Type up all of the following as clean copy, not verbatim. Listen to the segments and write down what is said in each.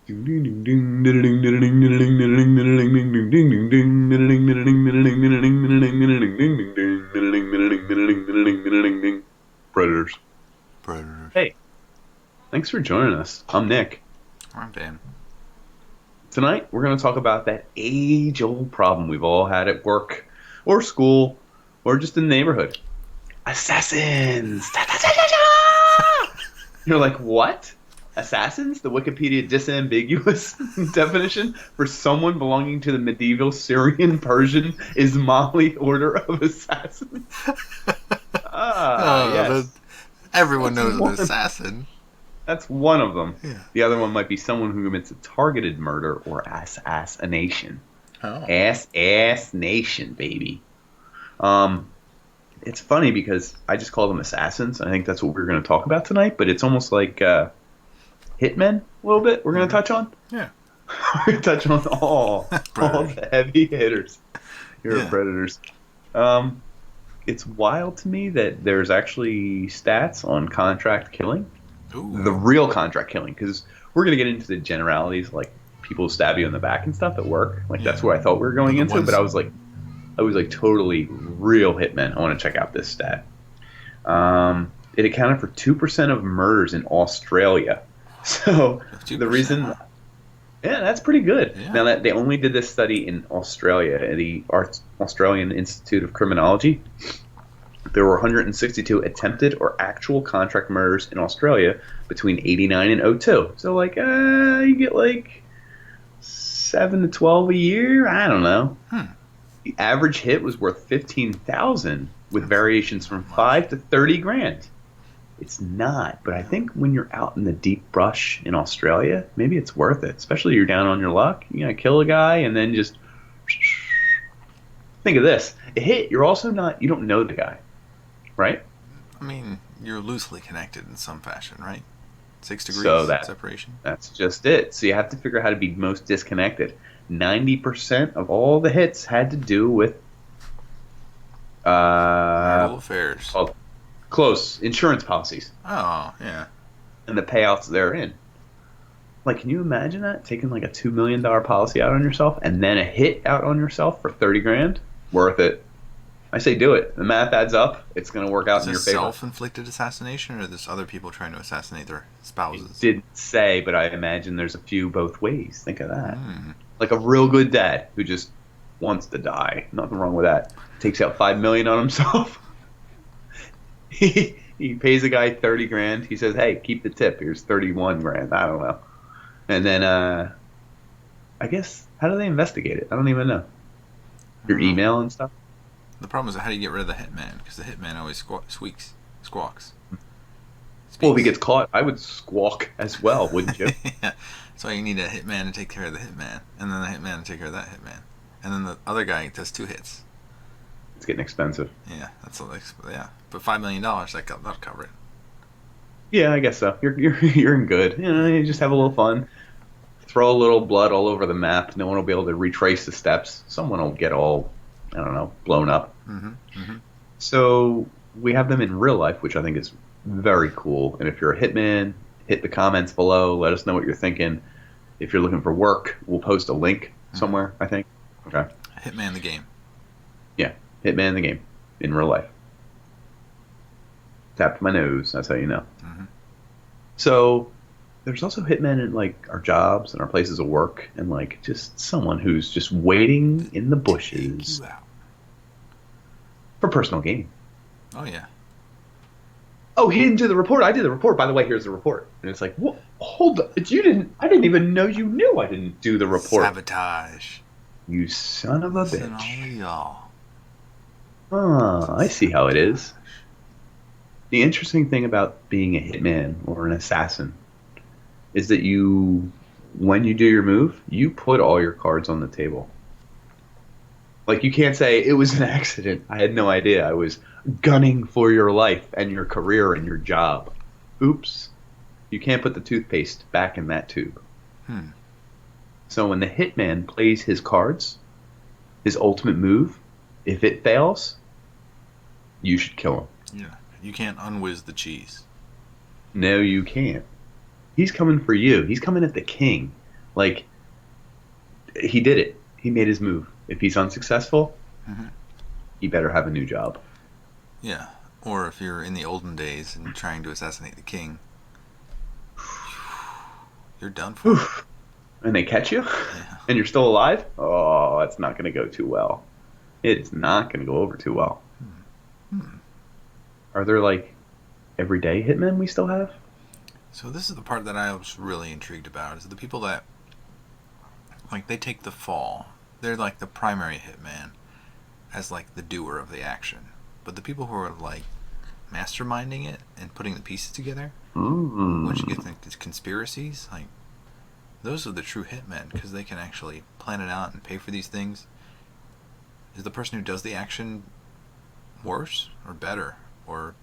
Predators. Predators. Hey, thanks for joining us. I'm Nick. I'm Dan. Tonight, we're going to talk about that age-old problem we've all had at work or school or just in the neighborhood. Assassins! You're like, what? Assassins? The Wikipedia disambiguous definition for someone belonging to the medieval Syrian Persian Ismaili order of assassins? Ah, yes. Everyone That's knows an one. assassin. That's one of them. Yeah. The other one might be someone who commits a targeted murder or assassination. Oh. Assassination, baby. It's funny because I just call them assassins. I think that's what we're going to talk about tonight, but it's almost like hitmen a little bit. We're going to touch on. Yeah. We're going to touch on all the heavy hitters here at Predators. It's wild to me that there's actually stats on contract killing. Ooh. The real contract killing, because we're going to get into the generalities, like people stab you in the back and stuff at work. Like that's what I thought we were going into, but I was like totally real hitmen. I want to check out this stat. It accounted for 2% of murders in Australia. So 2%. The reason, yeah, that's pretty good. Yeah. Now that they only did this study in Australia, at the Australian Institute of Criminology. There were 162 attempted or actual contract murders in Australia between 89 and 02. So like, you get like 7 to 12 a year. I don't know. The average hit was worth 15,000 with variations from 5 to 30 grand. It's not, but I think when you're out in the deep brush in Australia, maybe it's worth it. Especially you're down on your luck. You gotta kill a guy and then just think of this. A hit. You're also not. You don't know the guy. Right? I mean, you're loosely connected in some fashion, right? 6 degrees separation. That's just it. So you have to figure out how to be most disconnected. 90% of all the hits had to do with marital affairs. Close insurance policies. Oh, yeah. And the payouts therein. Like, can you imagine that? Taking like a $2 million policy out on yourself and then a hit out on yourself for 30 grand? Worth it. I say do it. The math adds up. It's going to work out in your favor. Self-inflicted assassination, or there's other people trying to assassinate their spouses? It didn't say, but I imagine there's a few both ways. Think of that. Like a real good dad who just wants to die. Nothing wrong with that. Takes out $5 million on himself. he pays a guy 30 grand. He says, "Hey, keep the tip. Here's 31 grand." I don't know. And then, I guess, how do they investigate it? I don't even know. Your email and stuff. The problem is, how do you get rid of the hitman? Because the hitman always squawks. Speaks. Well, if he gets caught, I would squawk as well, wouldn't you? Yeah. So you need a hitman to take care of the hitman, and then the hitman to take care of that hitman, and then the other guy does 2 hits. It's getting expensive. Yeah, that's all. Yeah, but $5 million that'll cover it. Yeah, I guess so. You're in good. You just have a little fun. Throw a little blood all over the map. No one will be able to retrace the steps. Someone will get all, I don't know, blown up. So we have them in real life, which I think is very cool. And if you're a hitman, hit the comments below. Let us know what you're thinking. If you're looking for work, we'll post a link somewhere, I think. Okay. Hitman the game. Yeah, Hitman the game in real life. Tapped my nose. That's how you know. So there's also hitmen in like our jobs and our places of work, and like just someone who's just waiting in the bushes for personal gain. Oh yeah. Oh, he didn't do the report. I did the report. By the way, here's the report. And it's like, what? Hold up. You didn't. I didn't even know you knew I didn't do the report. Sabotage. You son of a bitch. Y'all. Ah, I see how it is. The interesting thing about being a hitman or an assassin is that you, when you do your move, you put all your cards on the table. Like, you can't say, it was an accident. I had no idea. I was gunning for your life and your career and your job. Oops. You can't put the toothpaste back in that tube. So when the hitman plays his cards, his ultimate move, if it fails, you should kill him. Yeah. You can't unwhiz the cheese. No, you can't. He's coming for you. He's coming at the king. Like, he did it. He made his move. If he's unsuccessful, Hmm. he better have a new job. Yeah. Or if you're in the olden days and trying to assassinate the king, you're done for. Oof. And they catch you, Yeah. and you're still alive. Oh, that's not going to go too well. It's not going to go over too well. Hmm. Are there like everyday hitmen we still have? So this is the part that I was really intrigued about is the people that like they take the fall. They're like the primary hitman as like the doer of the action. But the people who are like masterminding it and putting the pieces together, once you get Mm. into conspiracies, like those are the true hitmen because they can actually plan it out and pay for these things. Is the person who does the action worse or better, or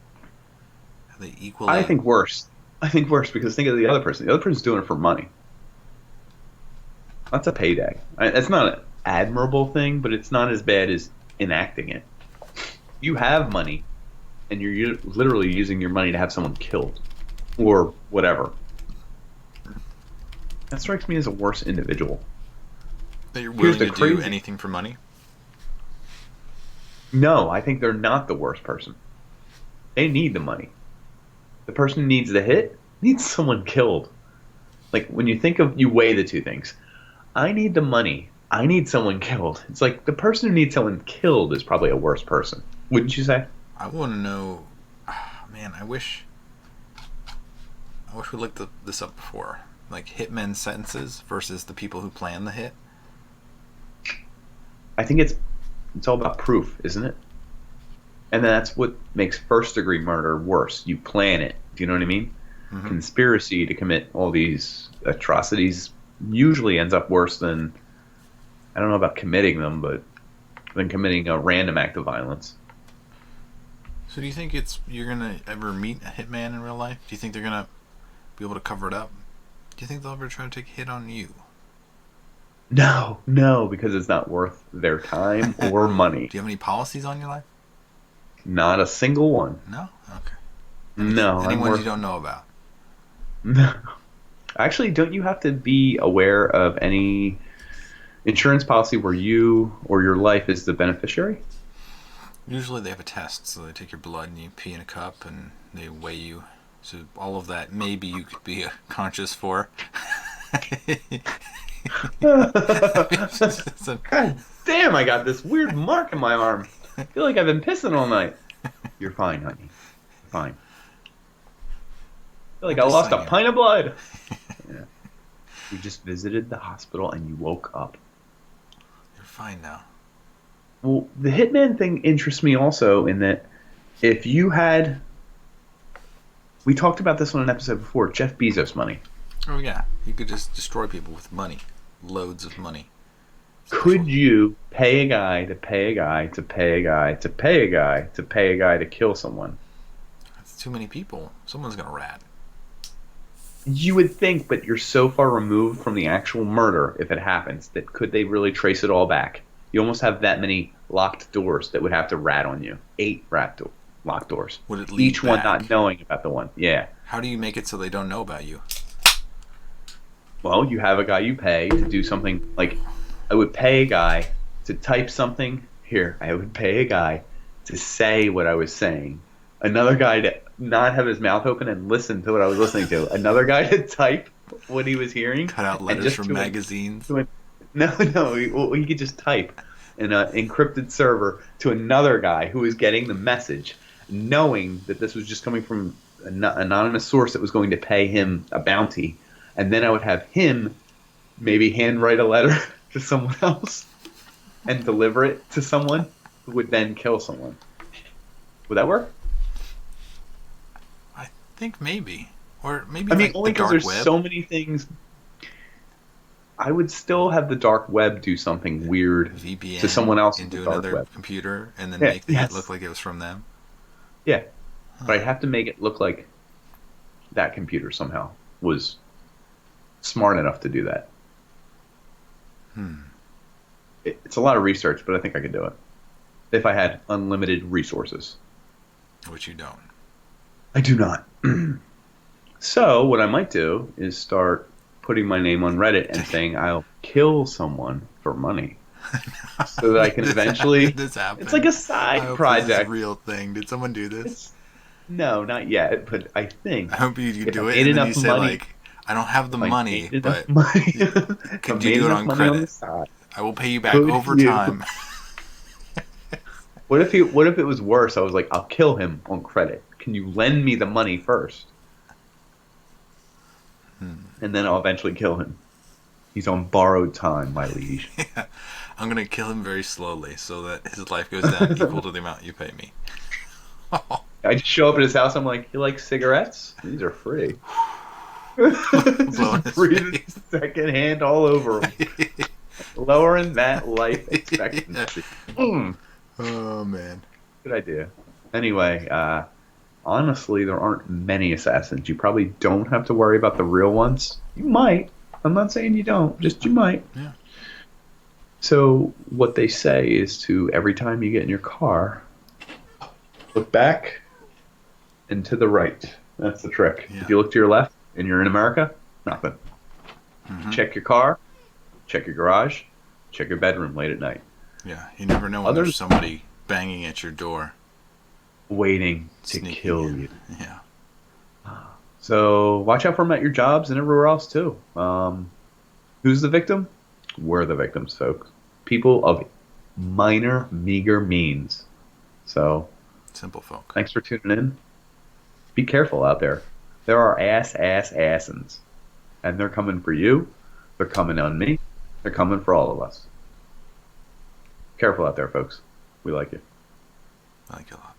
are they I equally? think worse. I think worse because think of the other person. The other person's doing it for money. That's a payday. It's not an admirable thing, but it's not as bad as enacting it. You have money, and you're literally using your money to have someone killed or whatever. That strikes me as a worse individual. That you're Here's willing the to do crazy. anything for money? No, I think they're not the worst person. They need the money. The person who needs the hit needs someone killed. Like when you think of, you weigh the two things. I need the money. I need someone killed. It's like the person who needs someone killed is probably a worse person. Wouldn't you say? I want to know. Man, I wish we looked this up before. Like hitmen sentences versus the people who plan the hit. I think it's all about proof, isn't it? And that's what makes first degree murder worse. You plan it. Do you know what I mean? Mm-hmm. Conspiracy to commit all these atrocities usually ends up worse than, I don't know about committing them, but than committing a random act of violence. So do you think it's you're gonna ever meet a hitman in real life? Do you think they're gonna be able to cover it up? Do you think they'll ever try to take a hit on you? No, no, because it's not worth their time Do or money. you have any policies on your life? Not a single one. No. Okay. No, Any I'm ones you worth. don't know about? No. Actually, don't you have to be aware of any insurance policy where you or your life is the beneficiary? Usually they have a test, so they take your blood and you pee in a cup and they weigh you. So all of that maybe you could be conscious for. So, God damn, I got this weird mark in my arm. I feel like I've been pissing all night. You're fine, honey. You're fine. I feel like I'm I just lost a saying. pint of blood. Yeah. You just visited the hospital and you woke up. You're fine now. Well, the hitman thing interests me also in that if you had, we talked about this on an episode before, Jeff Bezos money. Oh yeah, you could just destroy people with money, loads of money. Could Special. you pay a guy to pay a guy to pay a guy to pay a guy to pay a guy to kill someone? That's too many people. Someone's gonna rat. You would think, but you're so far removed from the actual murder if it happens that could they really trace it all back? You almost have that many locked doors that would have to rat on you. Eight locked doors. Would it lead Each one not back? knowing about the one. Yeah. How do you make it so they don't know about you? Well, you have a guy you pay to do something like I would pay a guy to type something here. I would pay a guy to say what I was saying. Another guy to not have his mouth open and listen to what I was listening to. Another guy to type what he was hearing Cut out and letters just from magazines. no, no, he could just type in an encrypted server to another guy who was getting the message, knowing that this was just coming from an anonymous source that was going to pay him a bounty, and then I would have him maybe handwrite a letter to someone else and deliver it to someone who would then kill someone. Would that work? I think maybe, or maybe I mean, like the only because dark there's web. so many things. I would still have the dark web do something weird to VPN someone else in the into dark another web. computer and then Yeah, make the hit look yes. like it was from them. Yeah. But Huh. I'd have to make it look like that computer somehow was smart enough to do that. Hmm. It's a lot of research, but I think I could do it if I had unlimited resources. Which you don't. I do not. So what I might do is start putting my name on Reddit and saying I'll kill someone for money so that I can Did eventually. this It's like happen? a I side hope this is a project. real thing. Did someone do this? It's no, not yet, but I I think hope you if I do it made and then you enough say money, like, I don't have the if I made money, enough but money, if I could you made do it enough on money on the credit? side, I will pay you back could over you? time. What if it was worse? I was like, I'll kill him on credit. Can you lend me the money first, and then I'll eventually kill him. He's on borrowed time, my liege. Yeah. I'm gonna kill him very slowly so that his life goes down equal to the amount you pay me. I just show up at his house. I'm like, you like cigarettes? These are free. Blowing Just his breathing face. secondhand all over him, lowering that life Yeah. expectancy. Mm, Oh man. good idea. Anyway, honestly, there aren't many assassins. You probably don't have to worry about the real ones. You might. I'm not saying you don't, just you might. Yeah. So, what they say is to every time you get in your car, look back and to the right. That's the trick. If Yeah. you look to your left and you're in America, nothing. Hmm. Check your car, check your garage, check your bedroom late at night. Yeah. You never know when there's Others somebody banging at your door, waiting to sneaking kill in. you. Yeah. So watch out for them at your jobs and everywhere else too. Who's the victim? We're the victims, folks. People of minor, meager means. So Simple folk. thanks for tuning in. Be careful out there. There are assins, and they're coming for you. They're coming on me. They're coming for all of us. Careful out there, folks. We like you. I like it a lot.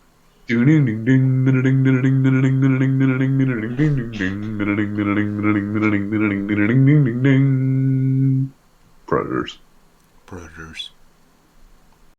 Predators. Predators.